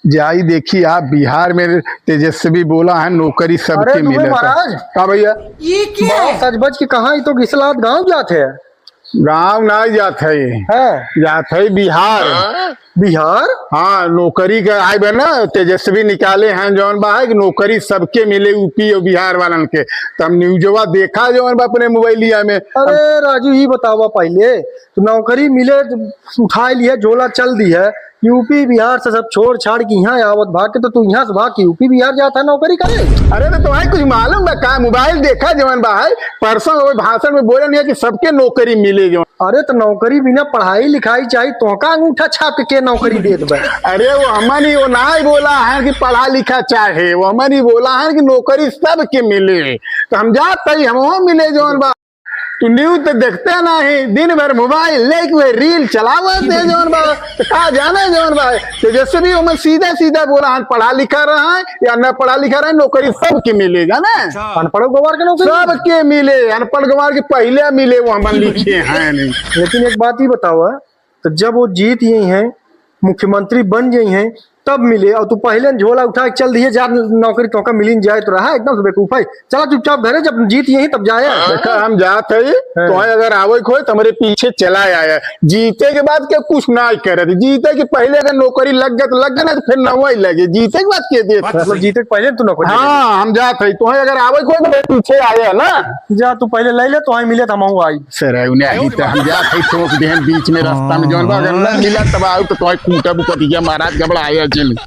जाई देखी आप बिहार में तेजस्वी बोला है नौकरी सबके मिले महाराज का भैया ये क्या है? सच बच के कहा तो गिसलात गांव जाते हैं। गाँव ना जात है जात है बिहार। बिहार हाँ नौकरी का आए बे ना तेजस्वी निकाले हैं जौन बा है कि नौकरी सबके मिले यूपी और बिहार वालन के। तब न्यूजवा देखा जौन बा अपने मोबाइलिया में। अरे राजू ही बतावा पहले तो नौकरी मिले तो उठा लिया झोला चल दी है यूपी बिहार से सब छोड़ छाड़ के यहाँ आवत भाग के तो तू यहाँ से भाग के यूपी बिहार जाता है नौकरी करे। अरे तो तुम्हें कुछ मालूम बा का मोबाइल देखा जवन बा है परसों भाषण में बोले नहीं है कि सबके नौकरी मिले जो। अरे तो नौकरी बिना पढ़ाई लिखाई चाहिए तो का अंगूठा छाप के नौकरी दे दे। अरे वो हमन ही वो ना ही बोला है कि पढ़ा लिखा चाहे वो हमन ही बोला है कि नौकरी सबके मिले तो हम जाते ही हम मिले जवन बा। तू न्यूज तो देखते नहीं दिन भर मोबाइल लेके वे रील चलावत है जवन बा तो का जाने जवन बा तेजस्वी वो सीधा सीधा बोला है पढ़ा लिखा रहा है या न पढ़ा लिखा रहा है नौकरी सबके मिलेगा ना। अनपढ़ गवार के नौकरी सबके मिले अनपढ़ गवार के पहले मिले वो हमन लिखे हैं नहीं। लेकिन एक बात ही बताओ तो जब वो जीत यही है मुख्यमंत्री बन गई हैं तब मिले और तू पहले झोला उठा के चल दिए जा नौकरी तो मिल जाए तो रहा एकदम से बेवकूफ है। चला चुपचाप घरे जब जीत यही तब जाए। देखा हम जाते ही तो अगर आवे खोए तो हमारे पीछे चला आया जीते के बाद क्या कुछ ना करे थे जीते के पहले अगर नौकरी लग गया तो लग गया ना तो फिर न वही लगे जीते के बाद के दे मतलब जीते के पहले तू नौकरी। हाँ हम जाते ही तो अगर आवे खोए तो मेरे पीछे आया ना जा तू पहले ले ले तो मिले तो हम आई सर हम जाते ठोक दे बीच में रास्ता में जौन अगर न मिला तब आओ तो कूटा बुकटिया महाराज घबराया जिन।